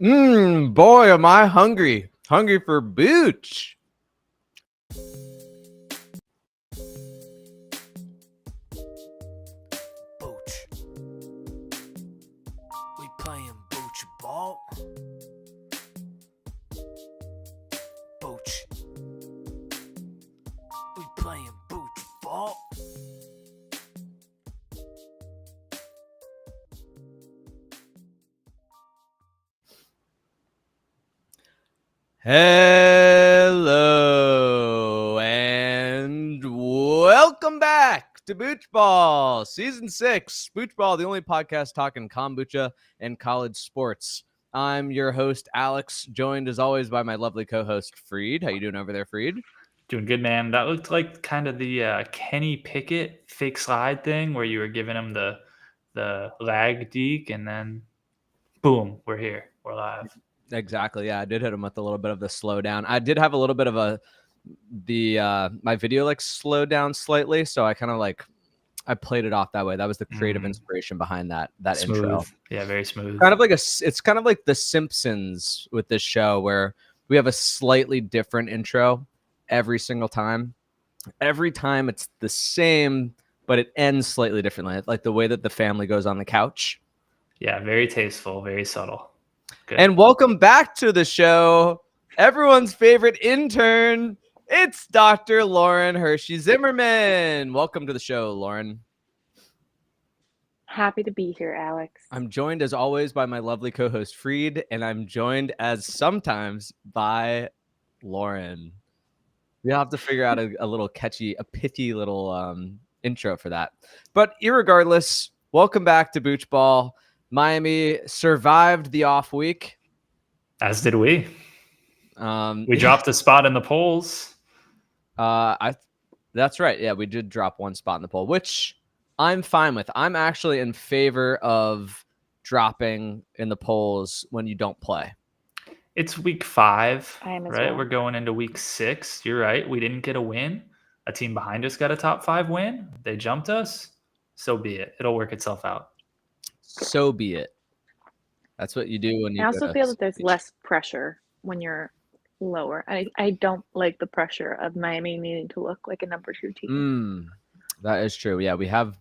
Boy, am I hungry. Hungry for Booch. Booch. We playing Booch ball. Booch. We playing Booch ball. Hello and welcome back to Booch Ball, Season 6. Booch Ball, the only podcast talking kombucha and college sports. I'm your host, Alex, joined as always by my lovely co-host, Freed. How you doing over there, Freed? Doing good, man. That looked like kind of the Kenny Pickett fake slide thing where you were giving him the lag deke, and then boom, we're here. We're live. Exactly. Yeah, I did hit him with a little bit of the slowdown. I did have a little bit of my video like slowed down slightly, so I kind of I played it off that way. That was the creative inspiration behind that Smooth. intro. Yeah, very smooth. It's kind of like The Simpsons with this show where we have a slightly different intro every single time. Every time it's the same, but it ends slightly differently. Like the way that the family goes on the couch. Yeah, very tasteful, very subtle. Good. And welcome back to the show, everyone's favorite intern. It's Dr. Lauren Hershey Zimmerman. Welcome to the show, Lauren. Happy to be here, Alex. I'm joined as always by my lovely co-host Freed, and I'm joined as sometimes by Lauren. We'll have to figure out a little catchy, a pithy little intro for that. But irregardless, welcome back to Booch Ball. Miami survived the off week. As did we. We dropped a spot in the polls. That's right. Yeah, we did drop one spot in the poll, which I'm fine with. I'm actually in favor of dropping in the polls when you don't play. It's week 5, I am as right? well. We're going into week 6. You're right. We didn't get a win. A team behind us got a top 5 win. They jumped us. So be it. It'll work itself out. So be it. That's what you do when you. I also feel that there's less pressure when you're lower. I don't like the pressure of Miami needing to look like a number 2 team. That is true. Yeah, we have.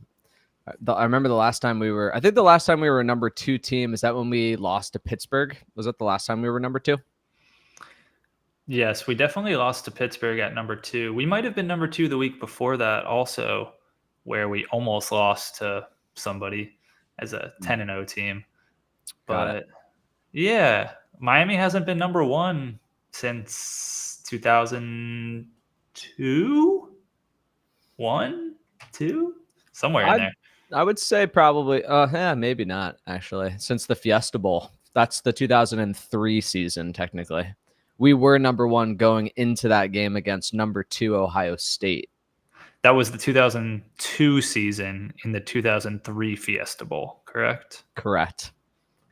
I remember the last time we were. I think the last time we were a number 2 team is that when we lost to Pittsburgh. Was that the last time we were number 2? Yes, we definitely lost to Pittsburgh at number 2. We might have been number 2 the week before that also, where we almost lost to somebody as a 10-0 team. But yeah, Miami hasn't been number 1 since 2002, 1, 2, somewhere in there. I would say probably, maybe not actually, since the Fiesta Bowl. That's the 2003 season, technically. We were number 1 going into that game against number 2 Ohio State. That was the 2002 season in the 2003 Fiesta Bowl, correct? Correct.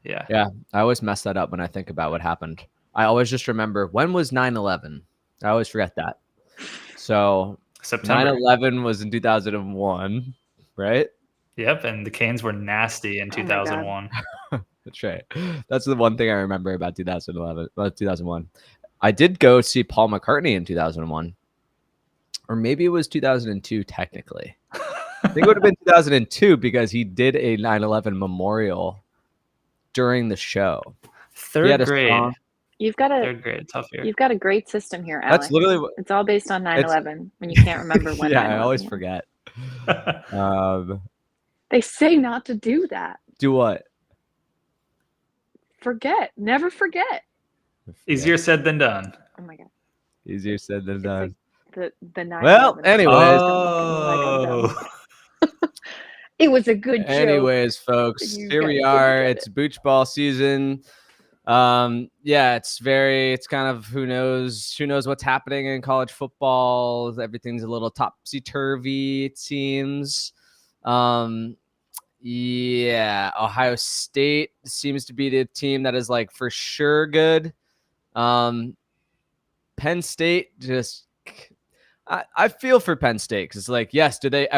Yeah. Yeah, I always mess that up when I think about what happened. I always just remember, when was 9/11? I always forget that. So September. 9/11 was in 2001, right? Yep, and the Canes were nasty in 2001. That's right. That's the one thing I remember about 2001. I did go see Paul McCartney in 2001. Or maybe it was 2002 technically. I think it would have been 2002 because he did a 9/11 memorial during the show. Third grade. You've got Third grade, tough year. You've got a great system here, Alex. That's literally what, it's all based on 9/11 when you can't remember when. Yeah, I always was. forget. They say not to do that. Do what? Forget. Never forget. Easier said than done. Oh my god. Easier said than done. Like the 9/11. Well, anyways. Oh. It was a good joke. Anyways, folks, here we are. It's Booch Ball season. Yeah, it's kind of who knows what's happening in college football. Everything's a little topsy-turvy, it seems. Yeah, Ohio State seems to be the team that is like for sure good. Penn State just I feel for Penn State because it's like, yes, they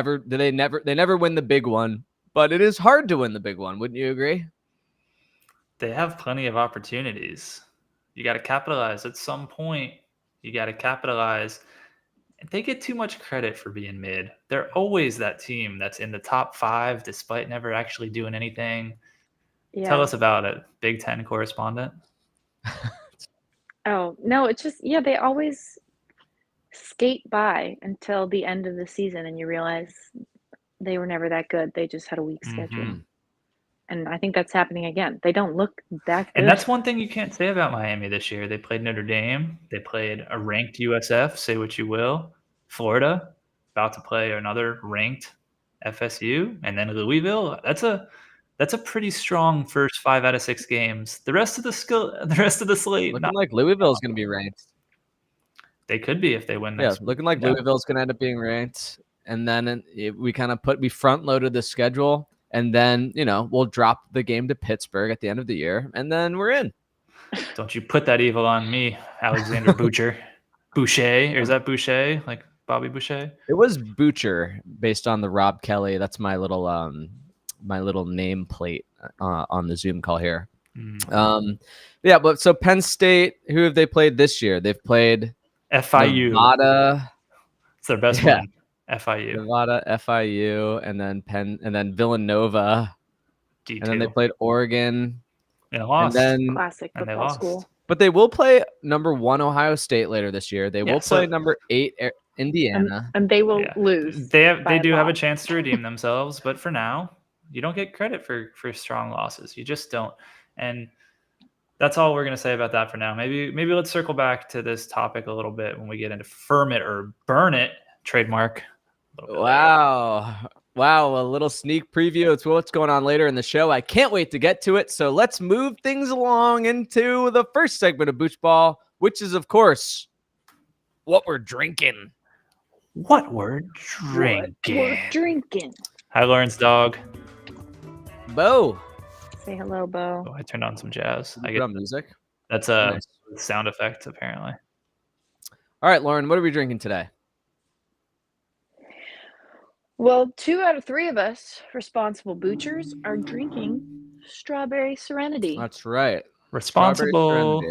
never win the big one, but it is hard to win the big one. Wouldn't you agree? They have plenty of opportunities. You got to capitalize at some point. You got to capitalize. And they get too much credit for being mid. They're always that team that's in the top 5 despite never actually doing anything. Tell Yeah. us about it, Big Ten correspondent. Oh, no, it's just, yeah, they always skate by until the end of the season and you realize they were never that good. They just had a weak schedule. Mhm. And I think that's happening again. They don't look that good. And that's one thing you can't say about Miami this year. They played Notre Dame. They played a ranked USF, say what you will. Florida, about to play another ranked FSU, and then Louisville. That's a pretty strong first 5 out of 6 games. The rest of the slate, Looking not, like Louisville's going to be ranked. they could be if they win Yeah, next week. looking like Yeah. Louisville's going to end up being ranked. And then we kind of we front loaded the schedule. And then, we'll drop the game to Pittsburgh at the end of the year. And then we're in. Don't you put that evil on me, Alexander Boucher. Boucher, or is that Boucher, like Bobby Boucher? It was Boocher based on the Rob Kelly. That's my little name plate on the Zoom call here. Yeah, but so Penn State, who have they played this year? They've played FIU. Nevada. It's their best one. FIU. Nevada, FIU, and then Villanova. D2. And then they played Oregon. And lost. And then Classic and they football lost. school. but they will play number 1 Ohio State later this year. They Yeah, will play number 8 Indiana. And they will Yeah. lose. They by do a have a lot. chance to redeem themselves, but for now, you don't get credit for strong losses. You just don't. And that's all we're going to say about that for now. Maybe let's circle back to this topic a little bit when we get into firm it or burn it trademark. Wow, a little sneak preview. It's what's going on later in the show. I can't wait to get to it. So let's move things along into the first segment of Booch Ball, which is, of course, what we're drinking. What we're drinking. We're drinking. Hi, Lauren's dog. Bo. Say hello, Bo. Oh, I turned on some jazz. I Put get on music. that's a Nice. sound effect, apparently. All right, Lauren, what are we drinking today? Well, 2 out of 3 of us responsible boochers are drinking Strawberry Serenity. That's right. Responsible.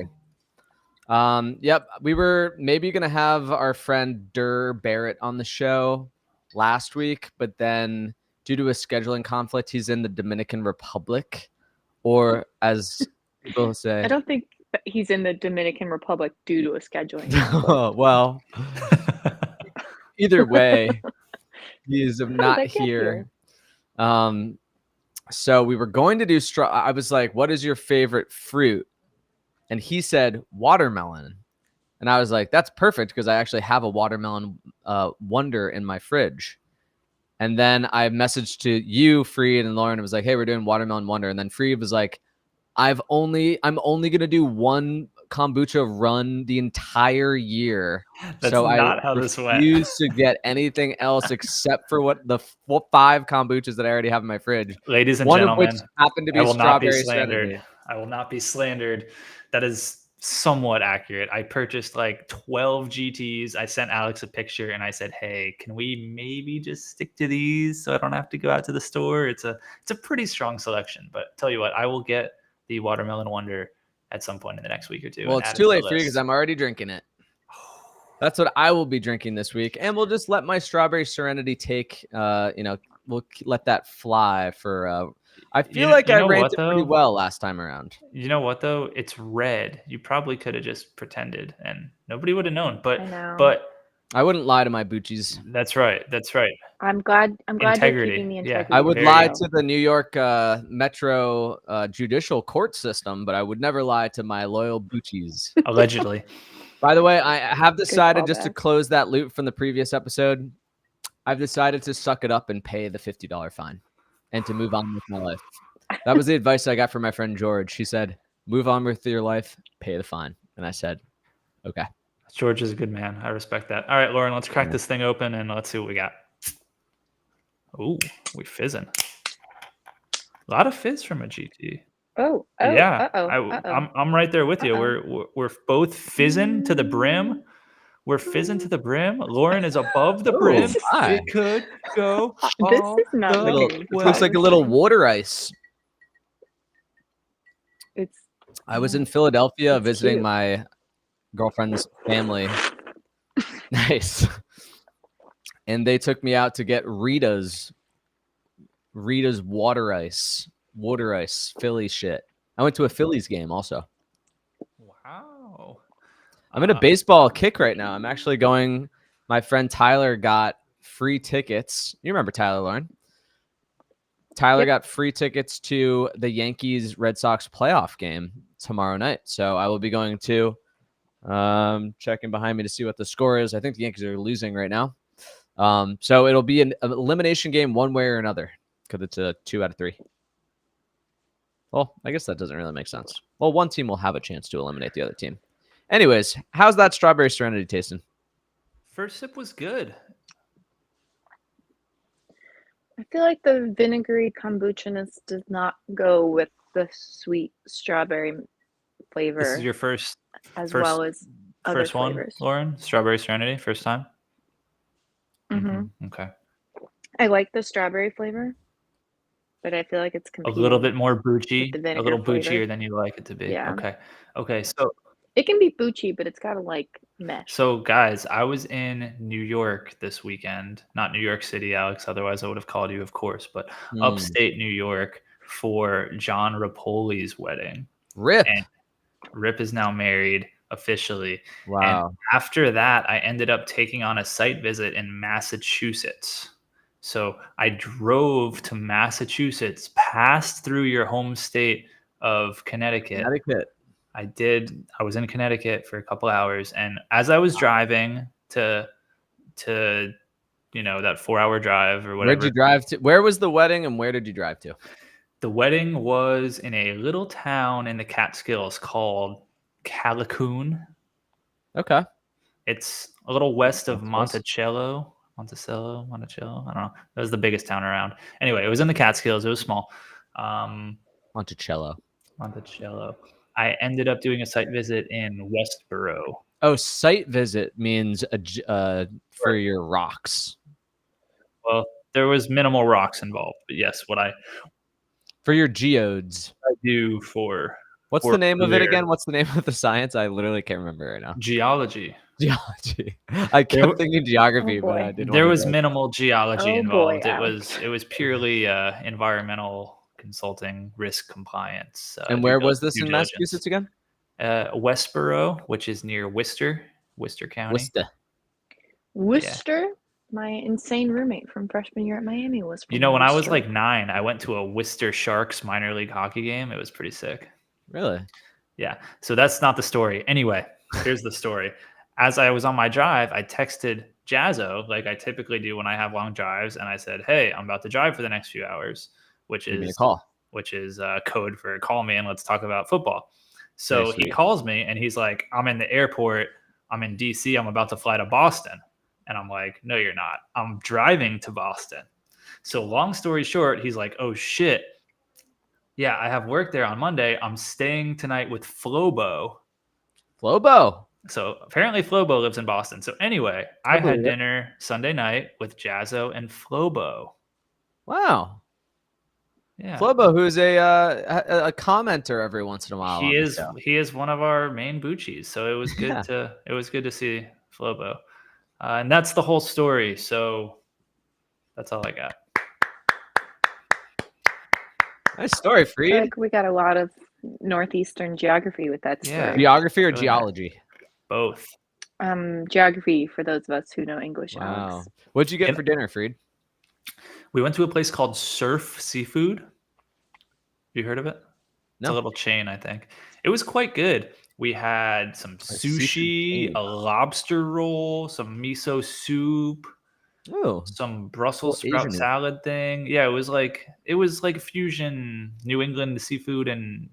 Yep. We were maybe going to have our friend Durr Barrett on the show last week, but then due to a scheduling conflict, he's in the Dominican Republic, or as people say, I don't think he's in the Dominican Republic due to a scheduling conflict. well, either way, he is not they get here. So we were going to do I was like, what is your favorite fruit? And he said watermelon. And I was like, that's perfect because I actually have a watermelon Wonder in my fridge. And then I messaged to you, Freed, and Lauren. It was like, hey, we're doing watermelon Wonder. And then Freed was like, I'm only gonna do one kombucha run the entire year. That's so not I how this went. refuse to get anything else except for what the 5 kombuchas that I already have in my fridge. Ladies and One gentlemen, of which happened to be I will not be strawberry slandered. Serenity. I will not be slandered. That is somewhat accurate. I purchased like 12 GTs. I sent Alex a picture and I said, hey, can we maybe just stick to these so I don't have to go out to the store? It's a pretty strong selection. But tell you what, I will get the Watermelon Wonder at some point in the next week or two. Well, and it's add it too to late the for you because list. I'm already drinking it. That's what I will be drinking this week. And we'll just let my Strawberry Serenity take, we'll let that fly for, I feel like I ranked it pretty well last time around. You know what, though? It's red. You probably could have just pretended and nobody would have known. But I wouldn't lie to my Boochies. That's right. I'm glad you're keeping the integrity. I would lie to the New York Metro judicial court system, but I would never lie to my loyal Boochies. Allegedly. By the way, I have decided just to close that loop from the previous episode. I've decided to suck it up and pay the $50 fine and to move on with my life. That was the advice I got from my friend George. She said, move on with your life, pay the fine. And I said, okay. George is a good man. I respect that. All right, Lauren, let's crack this thing open and let's see what we got. Ooh, we fizzing. A lot of fizz from a GT. Oh, yeah. Uh-oh. I'm right there with you. We're both fizzing to the brim. We're fizzing to the brim. Lauren is above the brim. It could go. This is not it looks like a little water ice. It's I was in Philadelphia It's visiting cute. my girlfriend's family. Nice. And they took me out to get Rita's water ice Philly shit. I went to a Phillies game also. Wow. I'm in a baseball kick right now. I'm actually going. My friend Tyler got free tickets. You remember Tyler, Lauren? Tyler Yep. got free tickets to the Yankees Red Sox playoff game tomorrow night. So I will be going to checking behind me to see what the score is. I think the Yankees are losing right now. So it'll be an elimination game one way or another because it's a 2 out of 3. Well, I guess that doesn't really make sense. Well, one team will have a chance to eliminate the other team. Anyways, how's that strawberry serenity tasting? First sip was good. I feel like the vinegary kombuchaness does not go with the sweet strawberry flavor. This is your first well as other first one, flavors. Lauren? Strawberry Serenity, first time? Mm-hmm. Okay. I like the strawberry flavor, but I feel like it's A competing. little bit more boochy, the vinegar a little flavor. boochier than you like it to be. Yeah. Okay. So it can be boochy, but it's gotta like mesh. So, guys, I was in New York this weekend. Not New York City, Alex. Otherwise, I would have called you, of course. But upstate New York for John Rapoli's wedding. Rip. And Rip is now married officially. Wow. And after that, I ended up taking on a site visit in Massachusetts. So I drove to Massachusetts, passed through your home state of Connecticut. I was in Connecticut for a couple hours, and as I was driving to that 4-hour drive or whatever. Where'd you drive to? Where was the wedding and where did you drive to? The wedding was in a little town in the Catskills called Callicoon. Okay. It's a little west of Monticello. I don't know. That was the biggest town around. Anyway, it was in the Catskills. It was small. Monticello. I ended up doing a site visit in Westboro. Oh, site visit means for your rocks. Well, there was minimal rocks involved, but yes, for your geodes. I do for. What's the name of it again? What's the name of the science? I literally can't remember right now. Geology. I kept thinking geography, but I didn't. There was minimal geology involved. It was purely environmental consulting, risk compliance. And where was this in Massachusetts again? Westboro, which is near Worcester County. Worcester? Yeah. My insane roommate from freshman year at Miami was from when I was like 9, I went to a Worcester Sharks minor league hockey game. It was pretty sick. Really? Yeah. So that's not the story. Anyway, here's the story. As I was on my drive, I texted Jazzo, like I typically do when I have long drives, and I said, "Hey, I'm about to drive for the next few hours," which is code for call me and let's talk about football. So he calls me and he's like, "I'm in the airport. I'm in DC. I'm about to fly to Boston." And I'm like, "No, you're not. I'm driving to Boston." So long story short, he's like, "Oh shit. Yeah, I have work there on Monday. I'm staying tonight with Flobo." So apparently Flobo lives in Boston. So anyway, I had dinner Sunday night with Jazzo and Flobo. Wow. Yeah. Flobo, who's a commenter every once in a while. He is one of our main Boochies. So it was good to see Flobo. And that's the whole story. So that's all I got. Nice story, Freed. I feel like we got a lot of Northeastern geography with that story. Yeah. Geography or geology? Both. Geography for those of us who know English. Wow. Alex. What'd you get for dinner, Freed? We went to a place called Surf Seafood. You heard of it? It's a little chain, I think. It was quite good. We had some sushi, a lobster roll, some miso soup, some Brussels sprout salad thing. Yeah, it was like fusion New England seafood and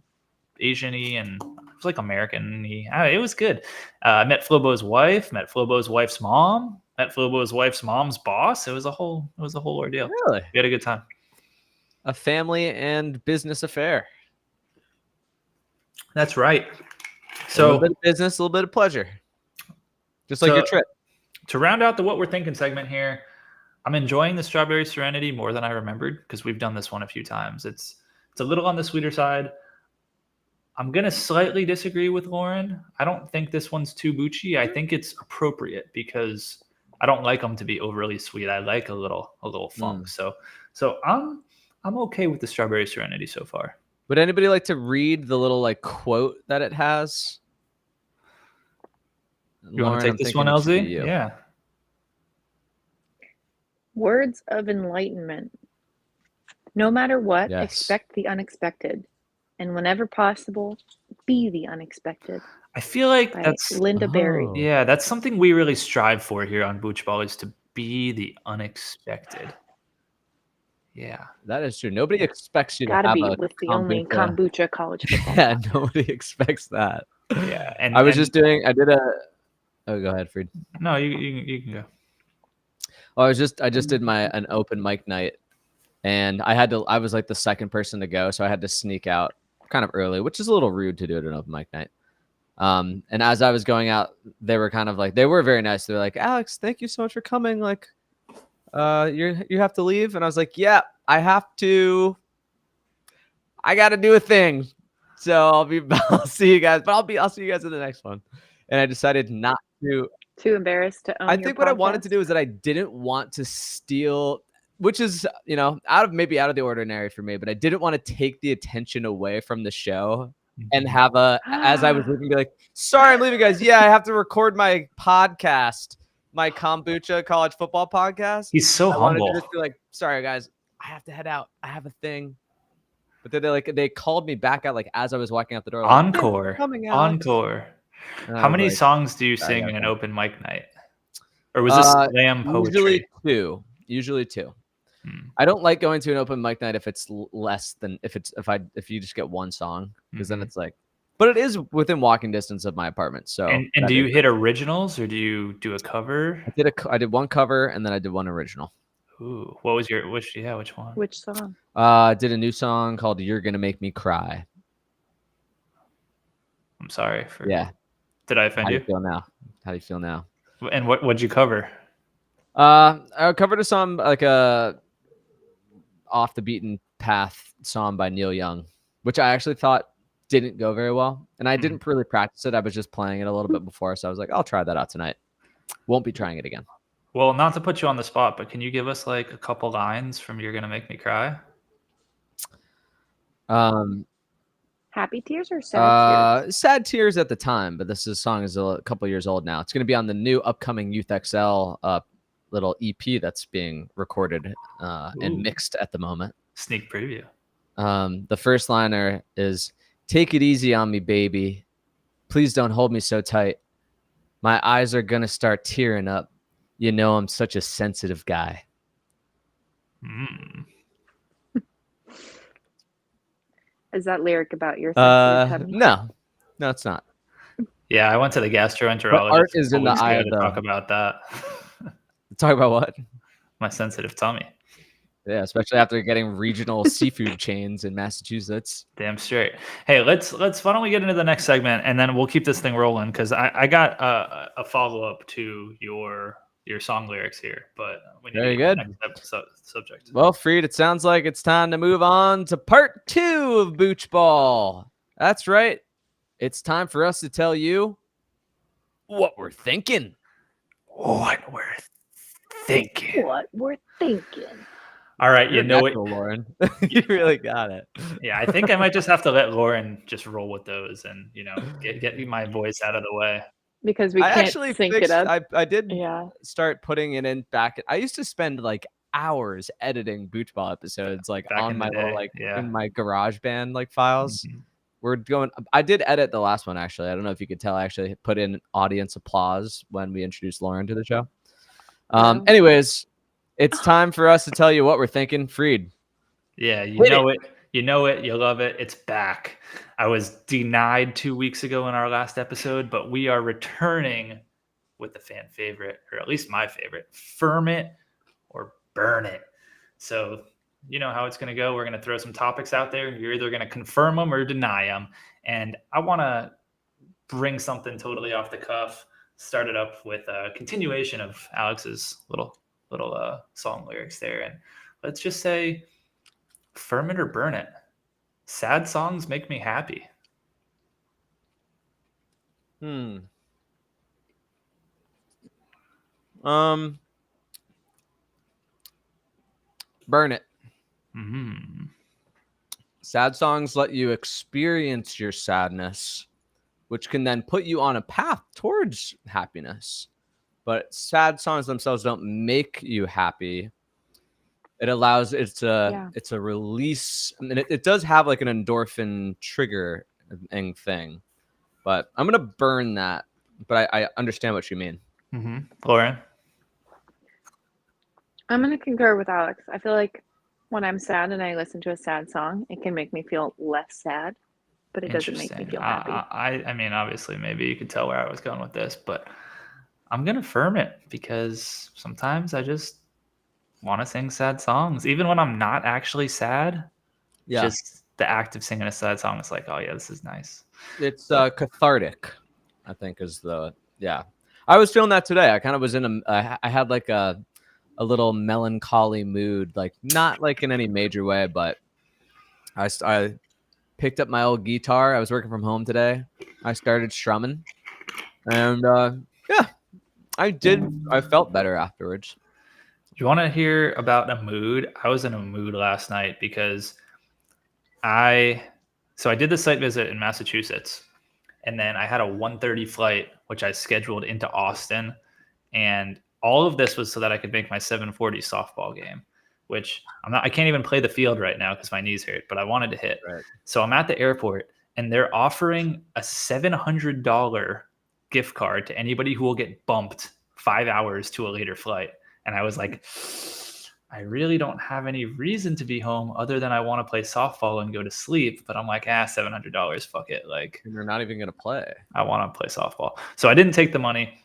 Asian-y, and it was like American-y. It was good. I met Flobo's wife, met Flobo's wife's mom, met Flobo's wife's mom's boss. It was a whole ordeal. Really? We had a good time. A family and business affair. That's right. So a little bit of business, a little bit of pleasure. Just like your trip. To round out the What We're Thinking segment here, I'm enjoying the Strawberry Serenity more than I remembered because we've done this one a few times. It's a little on the sweeter side. I'm gonna slightly disagree with Lauren. I don't think this one's too Boochy. I think it's appropriate because I don't like them to be overly sweet. I like a little funk. So I'm okay with the Strawberry Serenity so far. Would anybody like to read the little like quote that it has? You want Lauren, to take I'm this thinking one, it should be LZ? you. Yeah. Words of enlightenment. No matter what, Yes. expect the unexpected. And whenever possible, be the unexpected. I feel like By that's Linda Berry. Oh. yeah, that's something we really strive for here on Booch Ball is to be the unexpected. Yeah. That is true. Nobody expects you to Gotta have be a with the only kombucha college football. Yeah, podcast. nobody expects that. Yeah. And I was just doing. I did a. Oh, go ahead, Fried. no, you can go. Oh, I just did an open mic night, and I was like the second person to go, so I had to sneak out kind of early, which is a little rude to do at an open mic night. And as I was going out, they were kind of like, they were very nice. They're like, Alex, thank you so much for coming. Like, you have to leave. And I was like, yeah, I have to. I got to do a thing. So I'll see you guys, but I'll see you guys in the next one. And I decided not to. Too embarrassed to own I your think what I wanted to podcast? do is that I didn't want to steal, which is, out of the ordinary for me, but I didn't want to take the attention away from the show and have as I was leaving, be like, sorry, I'm leaving, guys. Yeah, I have to record my podcast, my kombucha college football podcast. He's so I wanted humble. to just be like, sorry, guys, I have to head out. I have a thing. But then they called me back out like as I was walking out the door. Like, Encore. coming out. Encore. And I How was many like, songs do you sorry, sing in an okay. open mic night? Or was this slam poetry? Usually two. Hmm. I don't like going to an open mic night if it's less than if you just get one song, because then Mhm. it's like, but it is within walking distance of my apartment. So And that do you is- hit originals or do you do a cover? I did one cover and then I did one original. Ooh, what was which one? Which song? I did a new song called "You're Gonna Make Me Cry." I'm sorry for. Yeah. Did I How offend do you you? feel now? How do you feel now? And what'd you cover? I covered a song like a off the beaten path song by Neil Young, which I actually thought didn't go very well, and I didn't really practice it. I was just playing it a little bit before, so I was like, I'll try that out tonight. Won't be trying it again. Well, not to put you on the spot, but can you give us like a couple lines from "You're Gonna Make Me Cry"? Happy tears or sad tears? Sad tears at the time, but song is a couple years old now. It's going to be on the new upcoming Youth XL little EP that's being recorded and Ooh. mixed at the moment. Sneak preview. The first liner is, "Take it easy on me, baby. Please don't hold me so tight. My eyes are going to start tearing up. You know I'm such a sensitive guy." Mm. Is that lyric about your sensitive tummy? No, it's not. Yeah, I went to the gastroenterologist. art is in the weeks ago eye of to the- talk about that. Talk about what? My sensitive tummy. Yeah, especially after getting regional seafood chains in Massachusetts. Damn straight. Hey, let's why don't we get into the next segment and then we'll keep this thing rolling because I got a follow up to your song lyrics here, but we need Very to get to good. the next subject. Well, Freed, it sounds like it's time to move on to part 2 of Booch Ball. That's right. It's time for us to tell you what we're thinking. What we're thinking. What we're thinking. All right, you You're know it. natural, Lauren. You really got it. Yeah, I think I might just have to let Lauren just roll with those and get my voice out of the way. Because we I can't actually sync fixed, it up. I did Yeah. start putting it in back. I used to spend like hours editing Booch Ball episodes like Back on in my the little day, like yeah. in my GarageBand like files. Mhm. We're going. I did edit the last one actually. I don't know if you could tell. I actually put in audience applause when we introduced Lauren to the show. Wow. Anyways, it's time for us to tell you what we're thinking. Freed. Yeah, you Hit know it. You know it. You love it. It's back. I was denied 2 weeks ago in our last episode, but we are returning with the fan favorite, or at least my favorite, Firm It or Burn It. So you know how it's going to go. We're going to throw some topics out there. You're either going to confirm them or deny them. And I want to bring something totally off the cuff. Start it up with a continuation of Alex's little song lyrics there. And let's just say, firm it or burn it. Sad songs make me happy. Hmm. Um. Burn it. Mm. Sad songs let you experience your sadness, which can then put you on a path towards happiness. But sad songs themselves don't make you happy. It allows Yeah. it's a release, and it does have like an endorphin trigger thing. But I'm gonna burn that. But I understand what you mean. Mm-hmm. Lauren? I'm gonna concur with Alex. I feel like when I'm sad and I listen to a sad song, it can make me feel less sad, but it doesn't make me Interesting. feel happy. I mean, obviously, maybe you could tell where I was going with this, but I'm gonna firm it because sometimes I just want to sing sad songs, even when I'm not actually sad. Yeah, Just the act of singing a sad song is like, oh yeah, this is nice. it's So cathartic. I think is the yeah. I was feeling that today. I kind of was in I had like a little melancholy mood, like not like in any major way, but I picked up my old guitar. I was working from home today. I started strumming, and yeah, I did. I felt better afterwards. you want to hear about a mood? I was in a mood last night because I so I did the site visit in Massachusetts, and then I had a 1:30 flight, which I scheduled into Austin, and all of this was so that I could make my 7:40 softball game, which I can't even play the field right now because my knees hurt, but I wanted to hit. Right. So I'm at the airport, and they're offering a $700 gift card to anybody who will get bumped 5 hours to a later flight. And I was like, I really don't have any reason to be home other than I want to play softball and go to sleep. But I'm like, $700, fuck it. Like, And you're not even gonna play. I want to play softball. So I didn't take the money.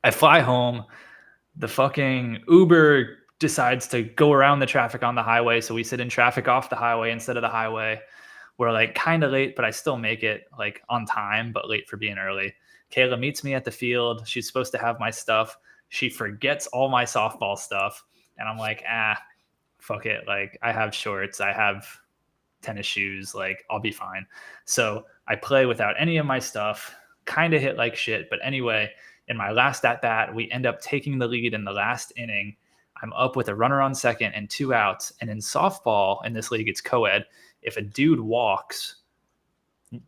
I fly home. The fucking Uber decides to go around the traffic on the highway. So we sit in traffic off the highway instead of the highway. We're like kind of late, but I still make it like on time, but late for being early. Kayla meets me at the field. She's supposed to have my stuff. She forgets all my softball stuff. And I'm like, fuck it. Like, I have shorts, I have tennis shoes. Like, I'll be fine. So I play without any of my stuff, kind of hit like shit. But anyway, in my last at bat, we end up taking the lead in the last inning. I'm up with a runner on second and 2 outs. And in softball, in this league, it's co-ed. If a dude walks,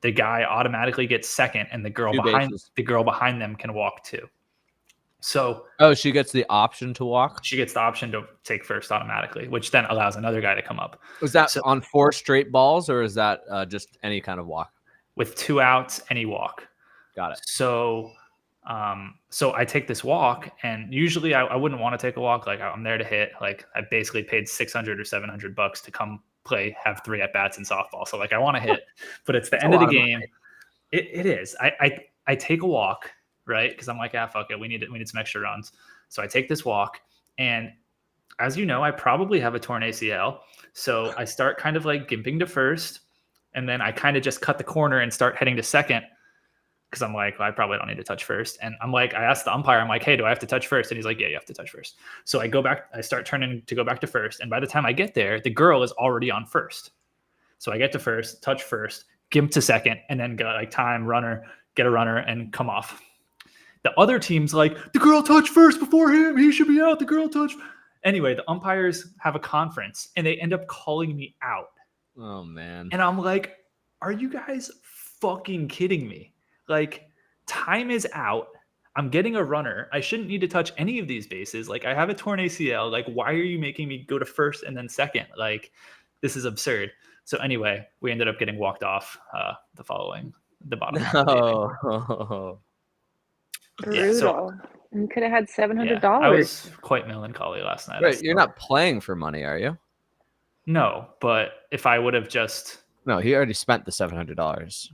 the guy automatically gets second, and the girl Two bases. behind them can walk too. So Oh, she gets the option to walk. she gets the option to take first automatically, which then allows another guy to come up. Was that So on 4 straight balls, or is that just any kind of walk? with 2 outs, any walk. Got it. So I take this walk, and usually I wouldn't want to take a walk. Like, I'm there to hit. Like, I basically paid $600 or $700 to come play, have 3 at bats in softball. So like, I want to hit, but it's the end of the game. It is. I take a walk, right? Because I'm like, fuck it. We need some extra runs. So I take this walk, and as you know, I probably have a torn ACL. So I start kind of like gimping to first, and then I kind of just cut the corner and start heading to second. Because I'm like, well, I probably don't need to touch first. And I'm like, I asked the umpire, I'm like, hey, do I have to touch first? And he's like, yeah, you have to touch first. So I go back, I start turning to go back to first. And by the time I get there, the girl is already on first. So I get to first, touch first, gimp to second, and then go like time, runner, get a runner, and come off. The other team's like, the girl touched first before him. He should be out. The girl touched. Anyway, the umpires have a conference, and they end up calling me out. Oh, man. And I'm like, are you guys fucking kidding me? Like, time is out. I'm getting a runner. I shouldn't need to touch any of these bases. Like, I have a torn ACL. Like, why are you making me go to first and then second? Like, this is absurd. So anyway, we ended up getting walked off the bottom. Oh. Brutal. Yeah, so, you could have had $700. I was quite melancholy last night. Right, you're not playing for money, are you? No, but if I would have just... No, he already spent the $700.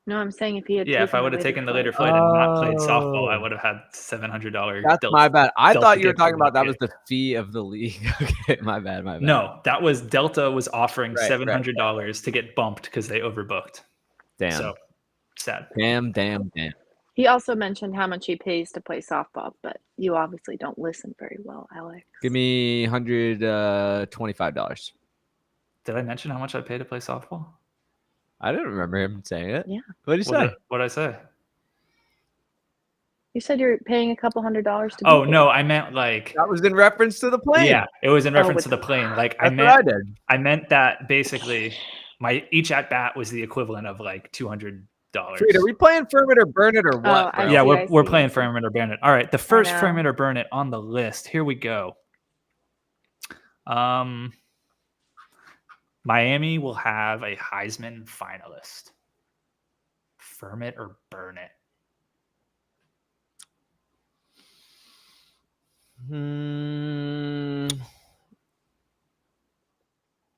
No, I'm saying if he had if I would have taken the later flight and not played softball, I would have had $700. That's my bad. I thought you were gift talking about that certificate. was the fee of the league. Okay, my bad. No, that was Delta was offering Right, $700 to get bumped because they overbooked. Damn. So sad. Damn. He also mentioned how much he pays to play softball, but you obviously don't listen very well, Alex. Give me $125. Did I mention how much I pay to play softball? I didn't remember him saying it. Yeah. What did he say? What did I say? You said you're paying a couple $100s to. Oh be no, I meant like That was in reference to the plane. yeah, it was in reference with to the the- plane. Like That's what I did. I meant that basically my each at bat was the equivalent of like $200. Freed, are we playing Firm It or Burn It or what, Oh, bro? I Yeah, see, we're I playing see. Firm It or Burn It. All right, the first know. Firm It or Burn It on the list. Here we go. Miami will have a Heisman finalist. Firm it or burn it.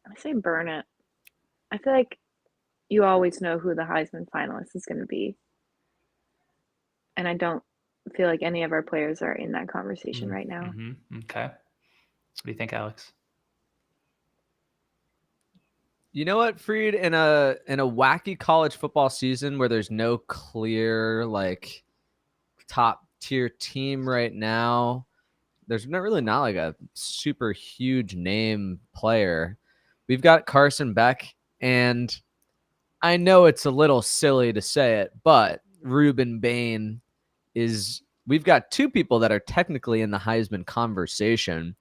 I say burn it. I feel like you always know who the Heisman finalist is going to be. And I don't feel like any of our players are in that conversation right now. Okay. What do you think, Alex? You know what, Freed? In a wacky college football season where there's no clear like top tier team right now, there's not like a super huge name player. We've got Carson Beck, and I know it's a little silly to say it, but Ruben Bain is. We've got two people that are technically in the Heisman conversation.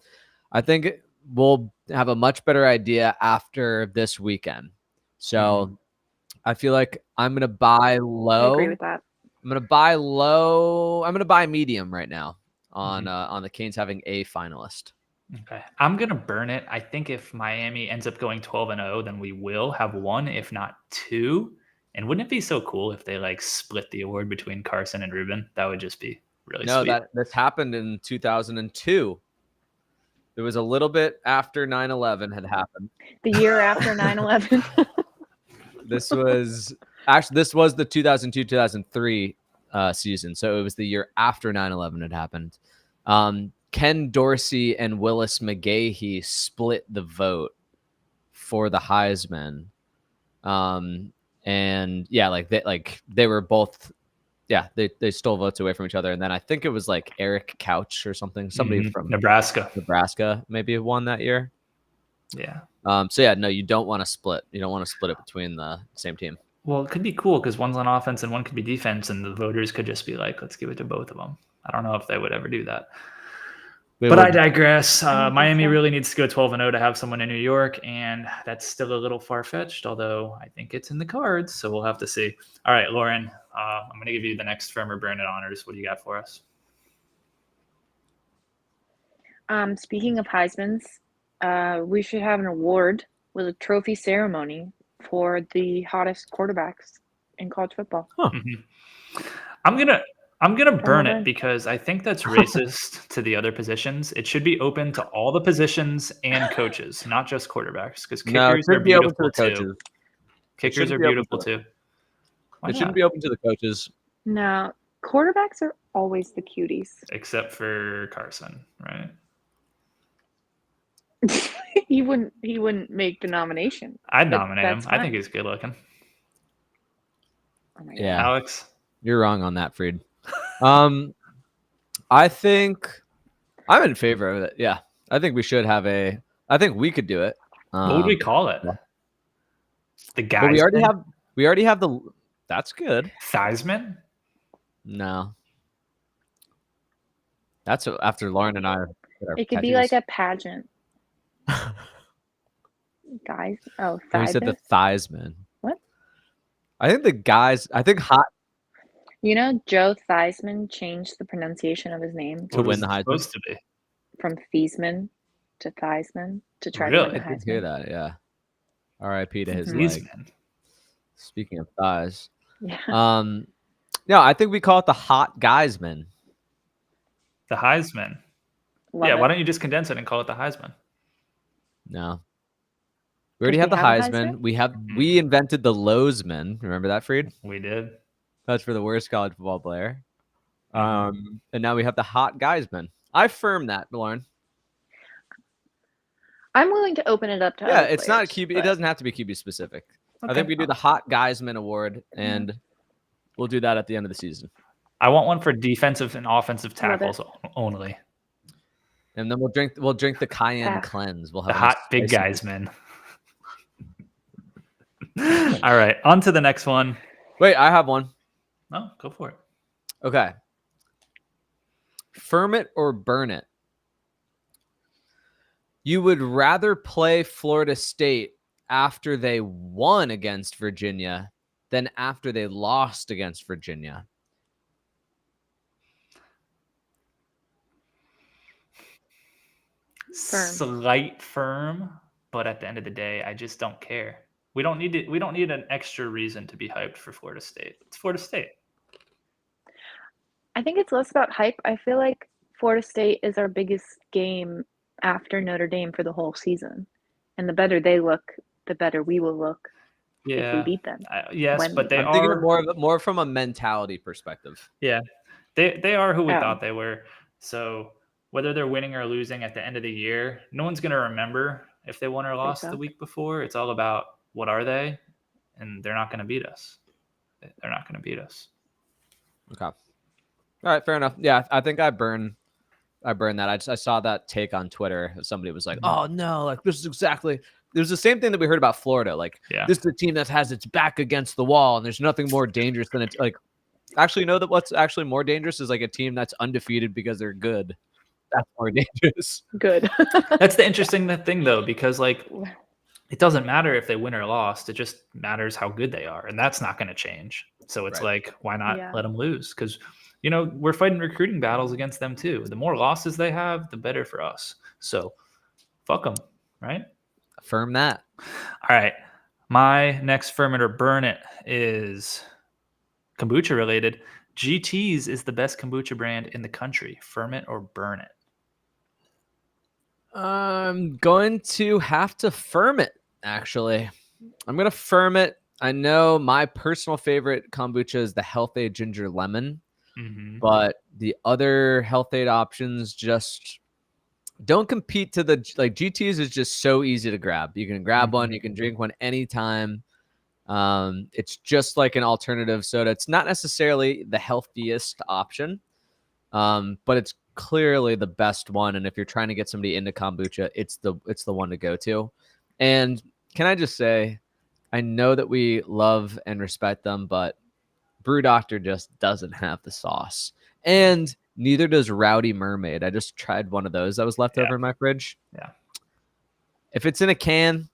I think we'll have a much better idea after this weekend. So I feel like I'm going to buy low. I agree with that. I'm going to buy low. I'm going to buy medium right now on the Canes having a finalist. Okay. I'm going to burn it. I think if Miami ends up going 12-0, then we will have one, if not two. And wouldn't it be so cool if they like split the award between Carson and Ruben? That would just be really sweet. This happened in 2002. It was a little bit after 9/11 had happened. The year after 9/11. This was the 2002-2003 season. So it was the year after 9/11 had happened. Ken Dorsey and Willis McGahee split the vote for the Heisman. And yeah, they were both, yeah, they stole votes away from each other. And then I think it was like Eric Couch or somebody from Nebraska maybe won that year. Yeah. So yeah, no, you don't want to split. You don't want to split it between the same team. Well, it could be cool because one's on offense and one could be defense, and the voters could just be like, let's give it to both of them. I don't know if they would ever do that. I digress. Miami really needs to go 12-0 to have someone in New York, and that's still a little far-fetched, although I think it's in the cards, so we'll have to see. All right, Lauren, I'm going to give you the next Firm or Burn It honors. What do you got for us? Speaking of Heismans, we should have an award with a trophy ceremony for the hottest quarterbacks in college football. Huh. I'm gonna burn it because I think that's racist to the other positions. It should be open to all the positions and coaches, not just quarterbacks, because kickers are beautiful too. Kickers are beautiful too. It shouldn't be open to the coaches. No, quarterbacks are always the cuties. Except for Carson, right? He wouldn't make the nomination. I'd nominate him. I think he's good looking. Oh my God. Yeah, Alex, you're wrong on that, Freed. I think I'm in favor of it. Yeah, I think we should have I think we could do it. what would we call it? The guy. We already have the. That's good. Theismann? No, that's after Lauren and I. It could be like a pageant. Guys, we said the Theismann. What? I think the guys. I think hot. You know, Joe Theismann changed the pronunciation of his name to win the Heisman. Supposed to be from Theismann to Theismann to try Really? to win the I Heisman. did hear that. Yeah. R.I.P. to his Theismann. leg. Speaking of thighs, Yeah. no, I think we call it the hot guysman. The Heisman. Love Yeah, it. why don't you just condense it and call it the Heisman? No. We already Does have the he have a Heisman. Heisman? We invented the Lozman. Remember that, Freed? We did. That's for the worst college football player. And now we have the hot guysman. I firm that, Lauren. I'm willing to open it up to Yeah, other it's not players, QB. It but- doesn't have to be QB specific. I Okay. think we do the hot guysman award, and we'll do that at the end of the season. I want one for defensive and offensive Love it. tackles only. And then we'll drink the cayenne Ah. cleanse. We'll The have a hot big spicy- guys, man. All right, on to the next one. Wait, I have one. No, go for it. Okay. Firm it or burn it. You would rather play Florida State after they won against Virginia than after they lost against Virginia. Firm. Slight firm, but at the end of the day, I just don't care. We don't need it. We don't need an extra reason to be hyped for Florida State. It's Florida State. I think it's less about hype. I feel like Florida State is our biggest game after Notre Dame for the whole season. And the better they look, the better we will look if we beat them. Yes, when but we they beat I'm thinking are more from a mentality perspective. Yeah, they are who we Oh. thought they were. So whether they're winning or losing at the end of the year, no one's going to remember if they won or lost the suck. week before. It's all about what are they, and they're not going to beat us. They're not going to beat us. Okay. All right, fair enough. Yeah, I think I burned that. I saw that take on Twitter. Somebody was like, "Oh no, like this is exactly." It was the same thing that we heard about Florida. Like, Yeah. this is a team that has its back against the wall, and there's nothing more dangerous than it's like. Actually, know that what's actually more dangerous is like a team that's undefeated because they're good. That's more dangerous. Good. That's the interesting thing, though, because like it doesn't matter if they win or lost. It just matters how good they are, and that's not going to change. So it's Right. like, why not Yeah. let them lose? Because we're fighting recruiting battles against them too. The more losses they have, the better for us. So fuck them, right? Affirm that. All right. My next firm it or burn it is kombucha related. GT's is the best kombucha brand in the country. Firm it or burn it. I'm going to have to firm it, actually. I'm going to firm it. I know my personal favorite kombucha is the Health Aid Ginger Lemon, but the other Health Aid options just don't compete to the, like, GT's is just so easy to grab. You can grab one, you can drink one anytime. It's just like an alternative soda. It's not necessarily the healthiest option, but it's clearly the best one. And if you're trying to get somebody into kombucha, it's the one to go to. And can I just say, I know that we love and respect them, but Brew Doctor just doesn't have the sauce. And neither does Rowdy Mermaid. I just tried one of those that was left over in my fridge. Yeah. If it's in a can,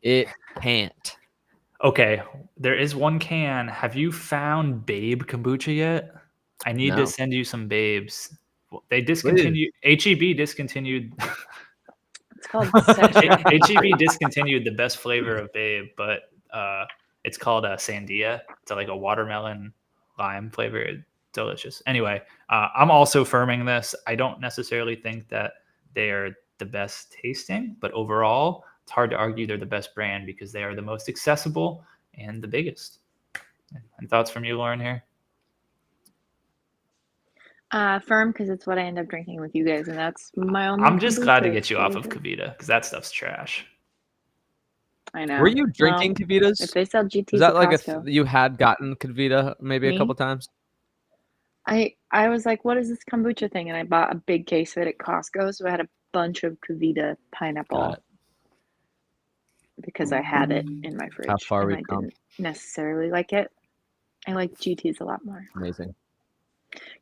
it can't. Okay, there is one can. Have you found Babe kombucha yet? I need No. to send you some Babes. They discontinued. HEB discontinued. It's called Citra. HEB discontinued the best flavor of Babe, but it's called Sandia. It's like a watermelon lime flavor. Delicious. Anyway, I'm also firming this. I don't necessarily think that they are the best tasting, but overall, it's hard to argue they're the best brand because they are the most accessible and the biggest. And thoughts from you, Lauren, here? Firm, because it's what I end up drinking with you guys, and that's my only. I'm just glad to kombucha get you off of flavor. Kavita because that stuff's trash. I know. Were you drinking Well, Kavitas? if they sell GTs Is that at like Costco, you had gotten Kavita maybe a Me? couple times? I was like, what is this kombucha thing? And I bought a big case of it at Costco, so I had a bunch of Kavita pineapple because I had it in my fridge. How far and we've I come. didn't necessarily like it. I like GTs a lot more. Amazing.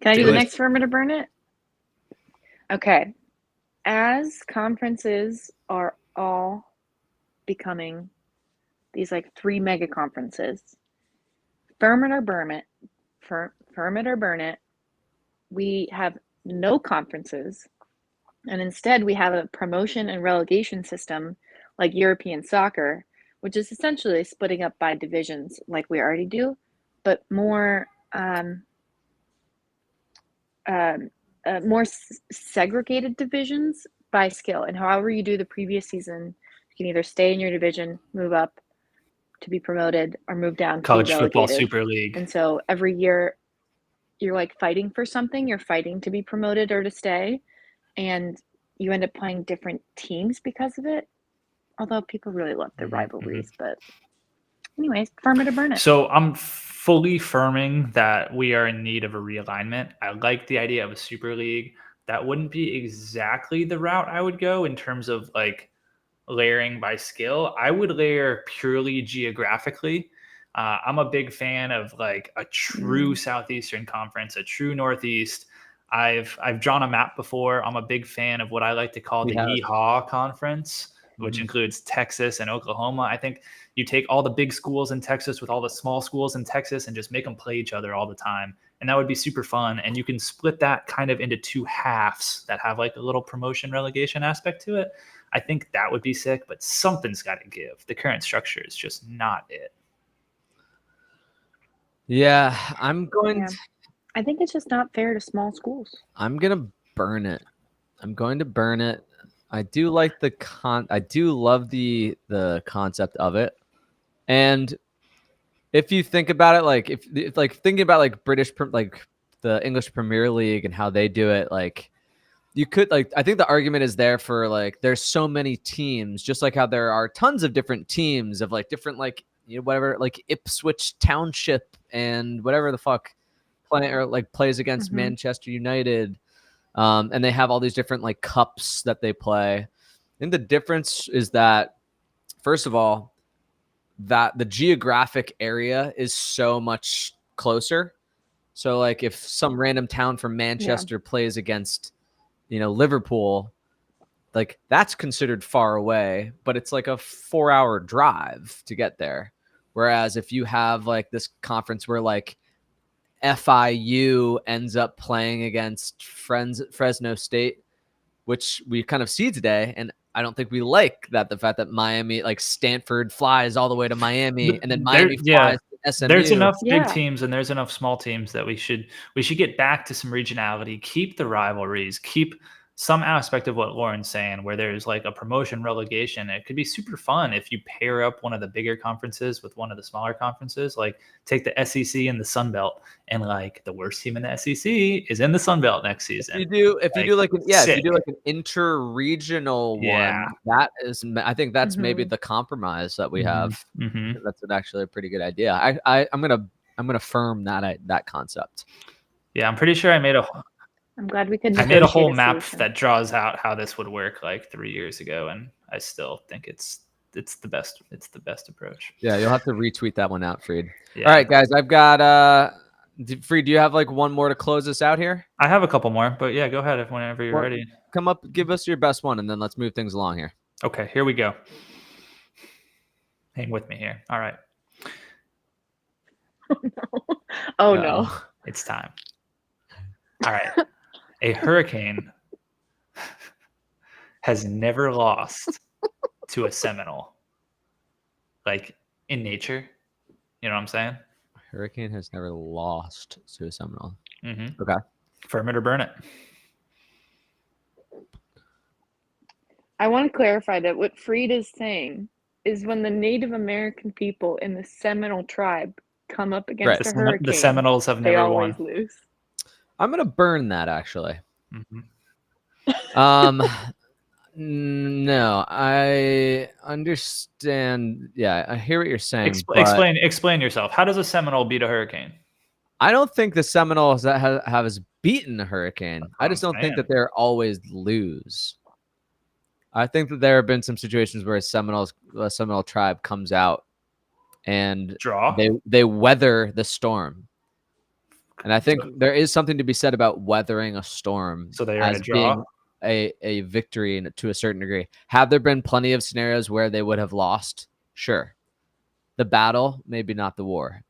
Can I do Do the it. next firm to burn it? Okay. As conferences are all becoming these like 3 mega conferences, firm it or burn it, firm it or burn it, we have no conferences, and instead we have a promotion and relegation system like European soccer, which is essentially splitting up by divisions like we already do, but more segregated divisions by skill. And however you do the previous season, you can either stay in your division, move up to be promoted, or move down to College be Football relegated. Super League. And so every year you're like fighting for something. You're fighting to be promoted or to stay, and you end up playing different teams because of it. Although people really love their rivalries, but anyways, firm it or burn it. So I'm fully firming that we are in need of a realignment. I like the idea of a Super League. That wouldn't be exactly the route I would go in terms of like layering by skill. I would layer purely geographically. I'm a big fan of like a true Southeastern Conference, a true Northeast. I've drawn a map before. I'm a big fan of what I like to call We the have. Yeehaw Conference, which Mhm. includes Texas and Oklahoma. I think you take all the big schools in Texas with all the small schools in Texas and just make them play each other all the time. And that would be super fun. And you can split that kind of into two halves that have like a little promotion relegation aspect to it. I think that would be sick, but something's got to give. The current structure is just not it. Yeah, I'm going. Yeah. I think it's just not fair to small schools. I'm gonna burn it. I'm going to burn it. I do like I do love the concept of it. And if you think about it, like if like thinking about like like the English Premier League and how they do it, like you could like I think the argument is there for like there's so many teams, just like how there are tons of different teams of like different like whatever like Ipswich Township and whatever the fuck plays against Manchester United. And they have all these different like cups that they play. I think the difference is that, first of all, that the geographic area is so much closer. So like if some random town from Manchester plays against, Liverpool, like that's considered far away, but it's like a 4-hour drive to get there. Whereas if you have like this conference where like FIU ends up playing against Fresno State, which we kind of see today. And I don't think we like that the fact that Miami, like Stanford, flies all the way to Miami, and then Miami flies to SMU. There's enough big teams and there's enough small teams that we should get back to some regionality, keep the rivalries, keep some aspect of what Lauren's saying, where there's like a promotion relegation. It could be super fun if you pair up one of the bigger conferences with one of the smaller conferences, like take the SEC and the Sun Belt, and like the worst team in the SEC is in the Sun Belt next season. If you do like an inter-regional one, that is, I think that's maybe the compromise that we have. That's actually a pretty good idea. I'm gonna firm that concept. Yeah, I'm pretty sure I'm glad we could. I made a whole map that draws out how this would work like 3 years ago, and I still think it's the best. It's the best approach. Yeah, you'll have to retweet that one out, Freed. Yeah. All right, guys, I've got Freed, do you have like one more to close this out here? I have a couple more, but yeah, go ahead whenever you're ready. Come up, give us your best one, and then let's move things along here. Okay, here we go. Hang with me here. All right. Oh no. It's time. All right. A hurricane has never lost to a Seminole, like in nature. You know what I'm saying? Hurricane has never lost to a Seminole. Okay. Firm it or burn it. I want to clarify that what Freed is saying is when the Native American people in the Seminole tribe come up against a hurricane, the Seminoles have never won. They always lose. I'm gonna burn that actually. No, I understand. Yeah, I hear what you're saying. Explain yourself. How does a Seminole beat a hurricane? I don't think the Seminoles have beaten a hurricane. I just don't think that they're always lose. I think that there have been some situations where a Seminole tribe comes out and they weather the storm. And I think there is something to be said about weathering a storm. So they are as being a victory to a certain degree. Have there been plenty of scenarios where they would have lost? Sure. The battle, maybe not the war.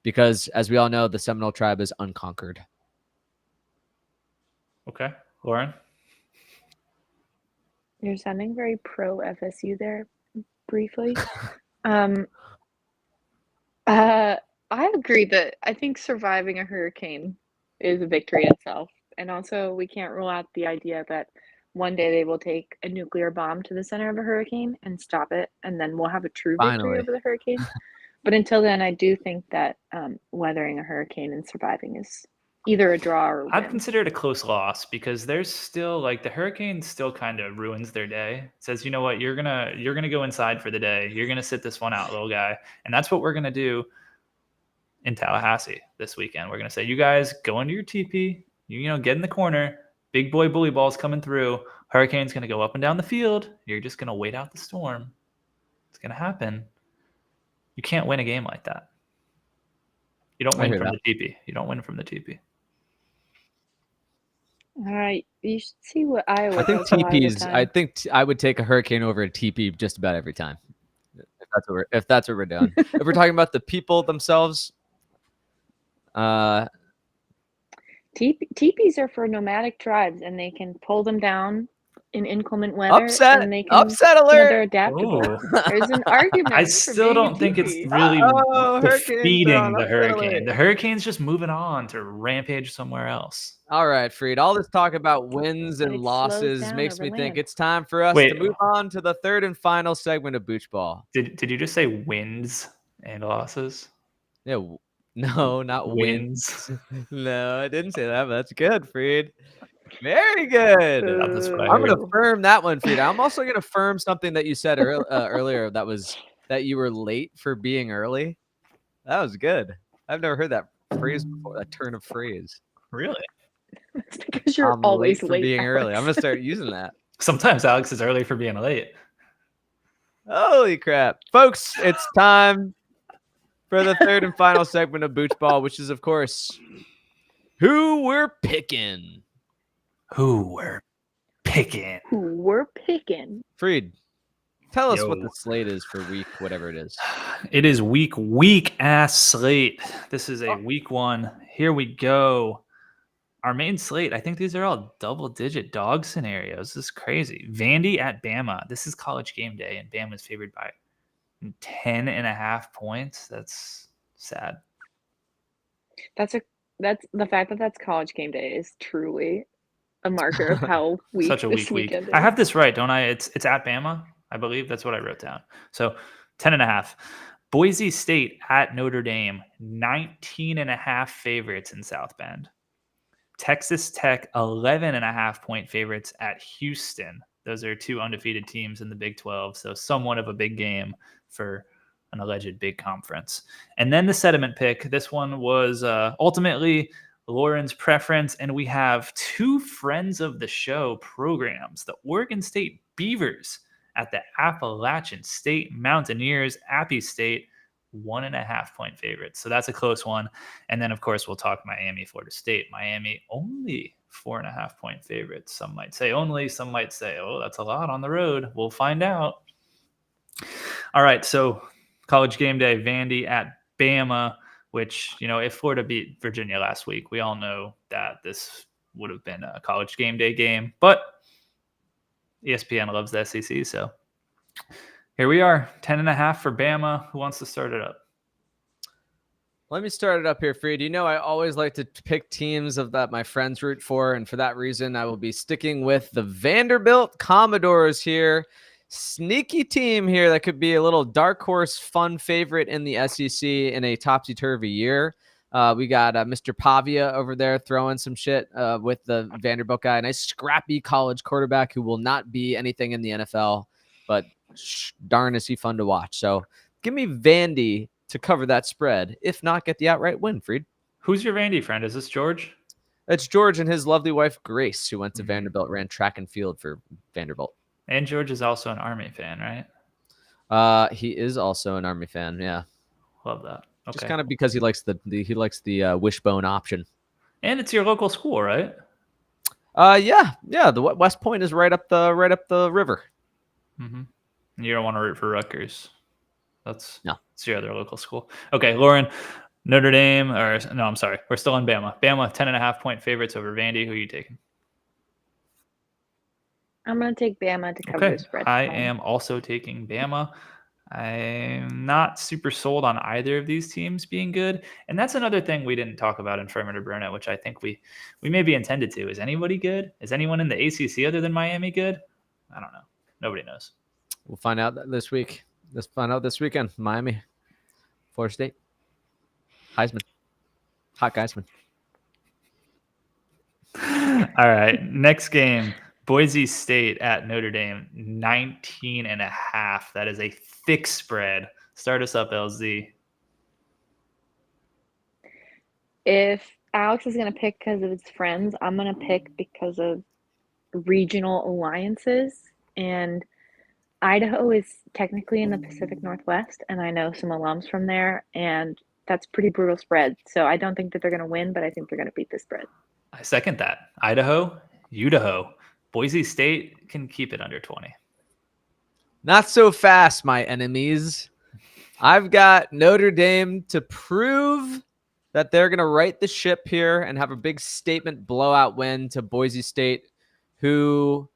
Because as we all know, the Seminole tribe is unconquered. Okay. Lauren? You're sounding very pro FSU there briefly. I agree that I think surviving a hurricane is a victory itself. And also, we can't rule out the idea that one day they will take a nuclear bomb to the center of a hurricane and stop it, and then we'll have a true victory over the hurricane. But until then, I do think that weathering a hurricane and surviving is either a draw or a win. I'd consider it a close loss because there's still like the hurricane still kind of ruins their day. It says, you know what, you're gonna go inside for the day. You're gonna sit this one out, little guy. And that's what we're gonna do in Tallahassee this weekend. We're gonna say, you guys go into your teepee, you know, get in the corner. Big boy bully ball's coming through. Hurricane's going to go up and down the field. You're just going to wait out the storm. It's going to happen. You can't win a game like that. You don't I win hear from that. the TP. You don't win from the TP. All right, you should see what Iowa I think does a lot of the TP's. time. I think I would take a Hurricane over a TP just about every time. If that's what we're doing. If we're talking about the people themselves, Teepees are for nomadic tribes, and they can pull them down in inclement weather, upset and they can, upset they're alert. adaptable. Ooh. There's an argument I for still being a don't think it's teepee. really Hurricanes are on defeating the upset Hurricane. alert. The Hurricane's just moving on to rampage somewhere else. All right, Freed. All this talk about wins But and it slows losses down makes over me think land. it's time for us Wait. to move on to the third and final segment of Booch Ball. Did you just say wins and losses? Yeah, no, not wins. No, I didn't say that, but that's good, Freed. Very good. That's what I I'm heard. gonna firm that one, Freed. I'm also gonna firm something that you said earlier. That you were late for being early. That was good. I've never heard that phrase before. That turn of phrase. Really? It's because you're I'm always late for late, being early. I'm gonna Alex. start using that. Sometimes Alex is early for being late. Holy crap, folks! It's time for the third and final segment of Booch Ball, which is, of course, who we're picking. Who we're picking. Who we're picking. Freed, tell us what Yo. the slate is for week, whatever it is. It is weak ass slate. This is a week one. Here we go. Our main slate, I think these are all double-digit dog scenarios. This is crazy. Vandy at Bama. This is college game day, and Bama's favored by 10.5 points. That's sad. That's the fact that that's college game day is truly a marker of how weak Such a this week. weekend is. I have this right, don't I? It's at Bama, I believe. That's what I wrote down. So 10.5. Boise State at Notre Dame, 19.5 favorites in South Bend. Texas Tech, 11.5 point favorites at Houston. Those are two undefeated teams in the Big 12, so somewhat of a big game for an alleged big conference. And then the sediment pick. This one was ultimately Lauren's preference, and we have two friends of the show programs, the Oregon State Beavers at the Appalachian State Mountaineers, Appy State, 1.5 point favorites. So that's a close one. And then, of course, we'll talk Miami, Florida State. Miami only 4.5 point favorites. Some might say only, some might say, oh, that's a lot on the road. We'll find out. All right. So college game day, Vandy at Bama, which, if Florida beat Virginia last week, we all know that this would have been a college game day game. But ESPN loves the SEC. So here we are, 10.5 for Bama. Who wants to start it up? Let me start it up here, Freed. I always like to pick teams that my friends root for, and for that reason, I will be sticking with the Vanderbilt Commodores here. Sneaky team here that could be a little dark horse fun favorite in the SEC in a topsy-turvy year. We got Mr. Pavia over there throwing some shit with the Vanderbilt guy. A nice scrappy college quarterback who will not be anything in the NFL, but darn is he fun to watch. So give me Vandy to cover that spread. If not, get the outright win, Freed. Who's your Vandy friend? Is this George? It's George and his lovely wife, Grace, who went to Vanderbilt, ran track and field for Vanderbilt. And George is also an Army fan, right? He is also an Army fan. Yeah. Love that. Okay. Just kind of because he likes the wishbone option. And it's your local school, right? Yeah. The West Point is right up the river. Mm-hmm. You don't want to root for Rutgers. That's your other local school. Okay, Lauren, Notre Dame, I'm sorry. We're still on Bama. Bama, 10.5 point favorites over Vandy. Who are you taking? I'm going to take Bama to cover the spread. I am also taking Bama. I'm not super sold on either of these teams being good. And that's another thing we didn't talk about in Firm or Burnout, which I think we may be intended to. Is anybody good? Is anyone in the ACC other than Miami good? I don't know. Nobody knows. We'll find out this week. Let's find out this weekend. Miami, Florida State, Heisman, hot Heisman. All right, next game. Boise State at Notre Dame, 19.5. That is a thick spread. Start us up, LZ. If Alex is going to pick because of his friends, I'm going to pick because of regional alliances, and Idaho is technically in the Pacific Northwest, and I know some alums from there, and that's pretty brutal spread. So I don't think that they're going to win, but I think they're going to beat the spread. I second that. Idaho, Idaho. Boise State can keep it under 20. Not so fast, my enemies. I've got Notre Dame to prove that they're going to right the ship here and have a big statement blowout win to Boise State, who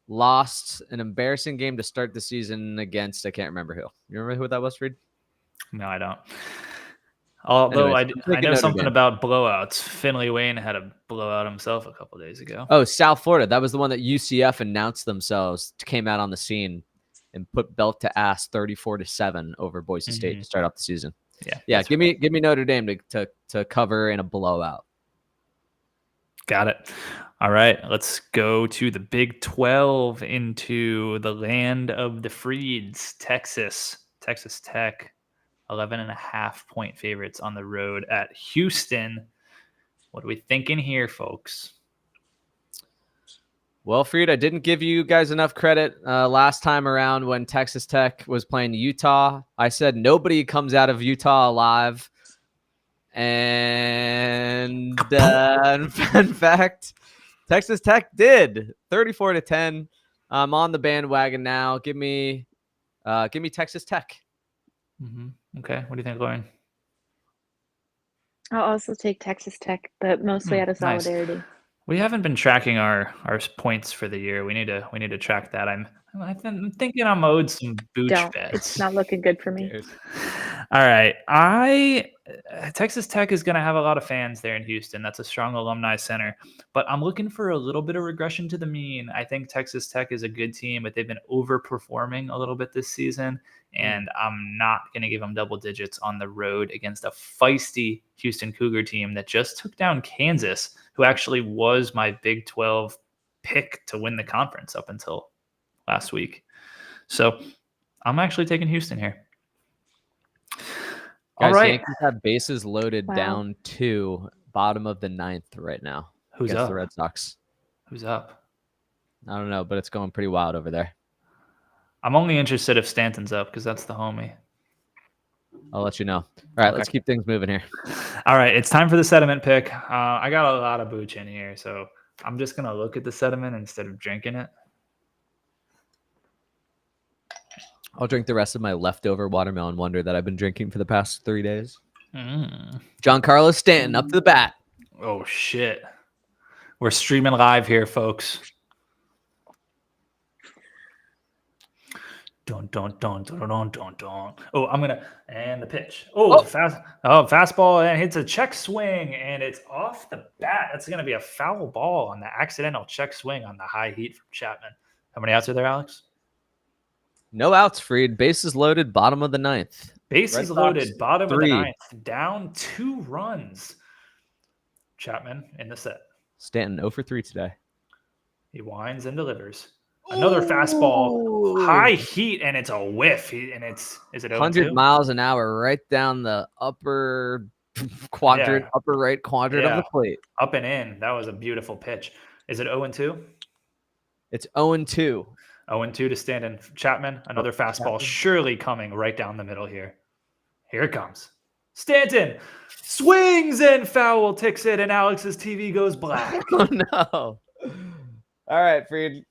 lost an embarrassing game to start the season against, I can't remember who. You remember who that was, Reed? No, I don't. Although Anyways, I know something about blowouts. Finley Wayne had a blowout himself a couple days ago. Oh, South Florida. That was the one that UCF announced themselves, came out on the scene and put belt to ass 34-7 over Boise State to start off the season. Yeah. Give me Notre Dame to cover in a blowout. Got it. All right, let's go to the Big 12, into the land of the Freeds, Texas Tech, 11.5-point favorites on the road at Houston. What are we thinking here, folks? Well, Freed, I didn't give you guys enough credit last time around when Texas Tech was playing Utah. I said nobody comes out of Utah alive. And in fact, Texas Tech did 34-10. I'm on the bandwagon now. Give me Texas Tech. Okay, what do you think, Lauren? I'll also take Texas Tech, but mostly out of solidarity. Nice. We haven't been tracking our points for the year. We need to track that. I'm thinking I'm owed some Booch bets. It's not looking good for me. All right. Texas Tech is going to have a lot of fans there in Houston. That's a strong alumni center. But I'm looking for a little bit of regression to the mean. I think Texas Tech is a good team, but they've been overperforming a little bit this season. And I'm not going to give them double digits on the road against a feisty Houston Cougar team that just took down Kansas, who actually was my Big 12 pick to win the conference up until last week. So I'm actually taking Houston here. Guys, all right. Yankees have bases loaded down 2, bottom of the 9th right now. Who's against up? The Red Sox. Who's up? I don't know, but it's going pretty wild over there. I'm only interested if Stanton's up because that's the homie. I'll let you know. All right, Let's keep things moving here. All right, it's time for the sediment pick. I got a lot of Booch in here, so I'm just going to look at the sediment instead of drinking it. I'll drink the rest of my leftover watermelon wonder that I've been drinking for the past 3 days. Giancarlo Stanton up to the bat. Oh, shit. We're streaming live here, folks. Dun, dun, dun, dun, dun, dun, dun. Oh, and the pitch. Fastball, and hits a check swing, and it's off the bat. That's going to be a foul ball on the accidental check swing on the high heat from Chapman. How many outs are there, Alex? No outs, Freed. Bases loaded, bottom of the 9th. Bases loaded, bottom of the 9th. Down 2 runs. Chapman in the set. Stanton 0 for 3 today. He winds and delivers. Another fastball, high heat, and it's a whiff. Is it 100 miles an hour right down the upper quadrant, upper right quadrant of the plate. Up and in. That was a beautiful pitch. Is it 0-2? It's 0-2. 0-2 to Stanton. Chapman, another fastball, surely coming right down the middle here. Here it comes. Stanton swings and foul, ticks it, and Alex's TV goes black. Oh, no. All right, Freed.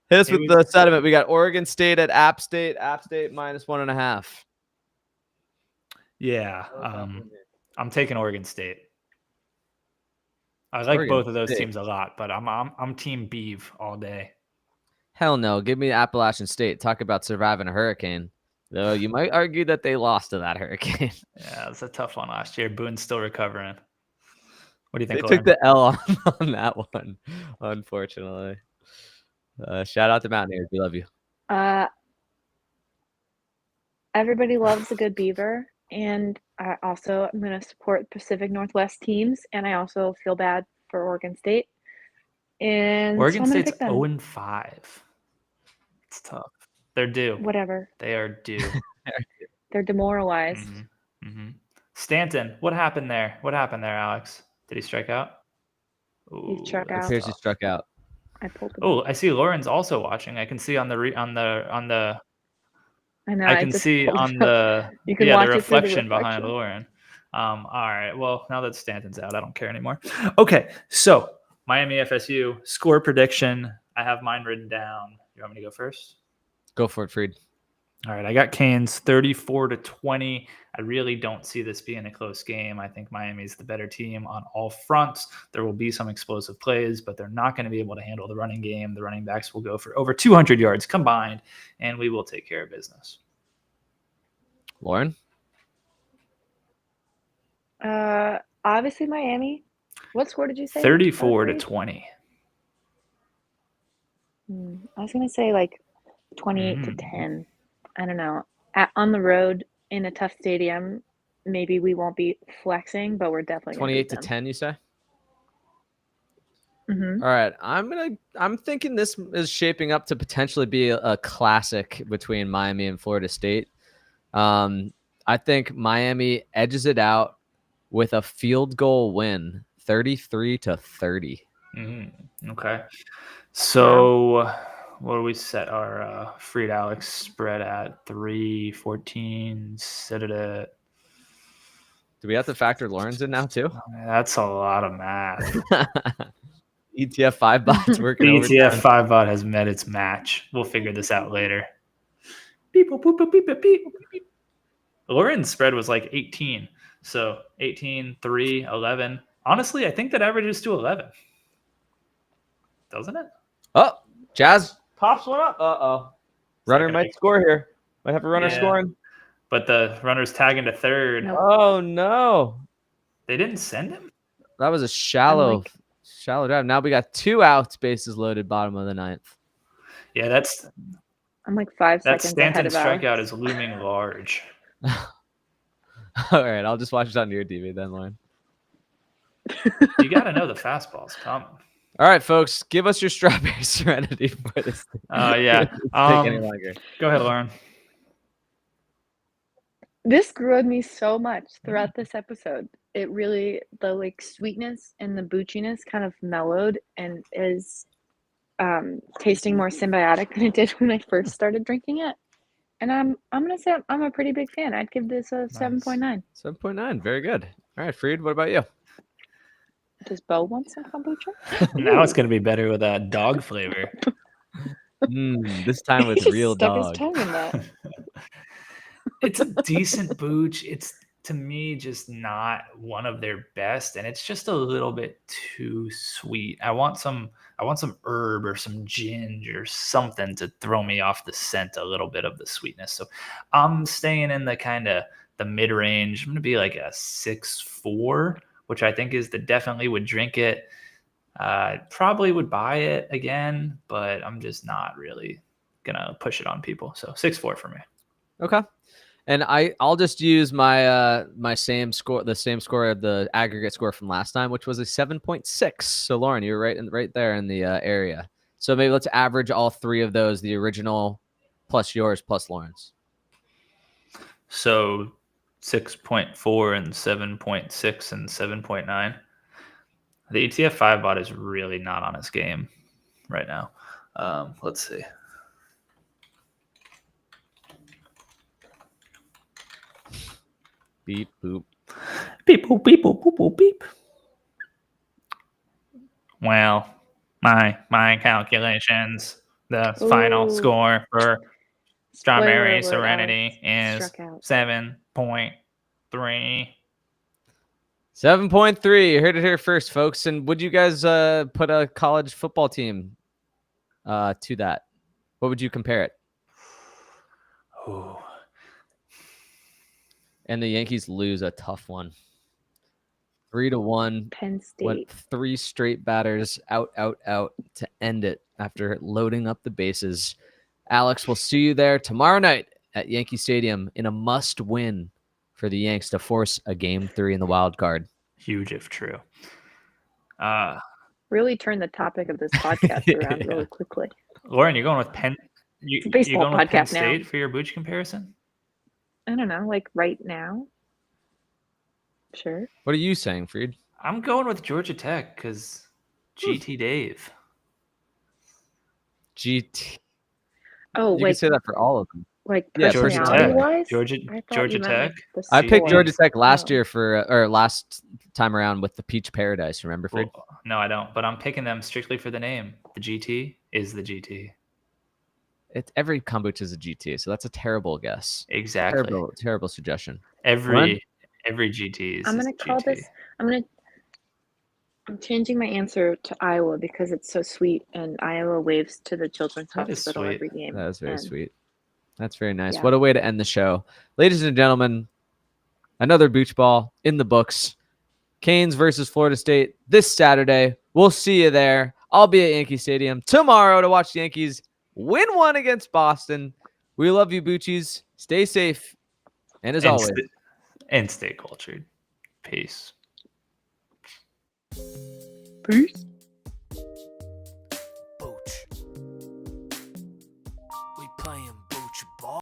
Hit us with the sediment. We got Oregon State at App State. App State -1.5. Yeah. I'm taking Oregon State. I like both of those teams a lot, but I'm Team Beeve all day. Hell no. Give me Appalachian State. Talk about surviving a hurricane. Though you might argue that they lost to that hurricane. Yeah, it's a tough one last year. Boone's still recovering. What do you think? They took the L on that one, unfortunately. Shout out to Mountaineers. We love you. Everybody loves a good Beaver. And I also am going to support Pacific Northwest teams. And I also feel bad for Oregon State. And Oregon State's 0-5. It's tough. They're due. Whatever. They are due. They're demoralized. Stanton, what happened there? What happened there, Alex? Did he strike out? He struck out. Appears he struck out. I pulled it. Oh, I see Lauren's also watching. I can see on the I know. I I can just see pulled on it the You can the watch it through the reflection behind reflection. Lauren. All right. Well, now that Stanton's out, I don't care anymore. Okay, so Miami FSU score prediction. I have mine written down. You want me to go first? Go for it, Freed. All right, I got Canes 34-20. I really don't see this being a close game. I think Miami's the better team on all fronts. There will be some explosive plays, but they're not going to be able to handle the running game. The running backs will go for over 200 yards combined, and we will take care of business. Lauren? Obviously Miami. What score did you say? 34-20. I was gonna say like 28-10. I don't know. On the road in a tough stadium, maybe we won't be flexing, but we're definitely gonna beat them. 28-10, you say? Mm-hmm. All right, I'm thinking this is shaping up to potentially be a classic between Miami and Florida State. I think Miami edges it out with a field goal win, 33-30. Okay. So what do we set our Freed Alex spread at? 3-14. Set it at. Do we have to factor Lawrence in now too? That's a lot of math. ETF 5-bot's working The overtime. ETF 5-bot has met its match. We'll figure this out later. Beep, boop, boop, beep, beep, beep, beep. Lauren's spread was like 18. So 18, 3, 11. Honestly, I think that averages to 11. Doesn't it? Oh, Jazz pops one up. Uh-oh. Runner might score here. Might have a runner scoring. But the runner's tagging to third. Nope. Oh, no. They didn't send him? That was a shallow drive. Now we got 2 outs, bases loaded, bottom of the 9th. Yeah, that's I'm like 5 that seconds ahead Stanton of strikeout Alex. is looming large. All right, I'll just watch it on your TV then, Lauren. You got to know the fastball's coming. All right, folks, give us your strawberry serenity for this. Yeah. Take any longer. Go ahead, Lauren. This grew on me so much throughout this episode. It really, the like sweetness and the boochiness kind of mellowed and is tasting more symbiotic than it did when I first started drinking it. And I'm gonna say I'm a pretty big fan. I'd give this a 7.9. 7.9, very good. All right, Freed, what about you? Does Bo want some kombucha? Now it's going to be better with that dog flavor. This time with He just real stuck dog. his tongue in that. It's a decent Booch. It's, to me, just not one of their best, and it's just a little bit too sweet. I want some herb or some ginger or something to throw me off the scent a little bit of the sweetness. So I'm staying in the kind of the mid-range. I'm going to be like a 6.4, which I think is definitely would drink it. Probably would buy it again, but I'm just not really going to push it on people. So 6.4 for me. Okay. And I'll just use my my same score, the same score of the aggregate score from last time, which was a 7.6. So Lauren, you were right there in the area. So maybe let's average all 3 of those, the original plus yours plus Lauren's. So 6.4 and 7.6 and 7.9. The ETF 5-bot is really not on its game right now. Let's see. Beep, boop. Beep, boop, beep, boop, boop, boop, beep. Well, my calculations, the final score for Strawberry Serenity is 7.3. 7.3. You heard it here first, folks. And would you guys put a college football team to that? What would you compare it? Oh. And the Yankees lose a tough one. 3-1. Penn State. Went 3 straight batters out to end it after loading up the bases. Alex, we'll see you there tomorrow night at Yankee Stadium in a must-win for the Yanks to force a Game 3 in the wild card. Huge if true. Really turn the topic of this podcast around really quickly. Lauren, you're going with Penn. You're going with Penn State now. For your Booch comparison? I don't know, like right now. Sure. What are you saying, Freed? I'm going with Georgia Tech because GT Dave. GT. Oh, You can like say that for all of them. Yeah, Georgia personality Tech. wise? Georgia I thought Georgia you meant Tech. like the I picked sport. Georgia Tech last Oh. year or last time around with the Peach Paradise. Remember, Fred? Well, no, I don't. But I'm picking them strictly for the name. The GT is the GT. Every kombucha is a GT, so that's a terrible guess. Exactly. Terrible suggestion. Every GT is I'm a gonna call GT. this. I'm changing my answer to Iowa because it's so sweet, and Iowa waves to the children's That is hospital sweet. every game. That is very and sweet. That's very nice. Yeah. What a way to end the show. Ladies and gentlemen, another Booch Ball in the books. Canes versus Florida State this Saturday. We'll see you there. I'll be at Yankee Stadium tomorrow to watch the Yankees win one against Boston. We love you, Boochies. Stay safe. And as always, And stay cultured. Peace. Peace.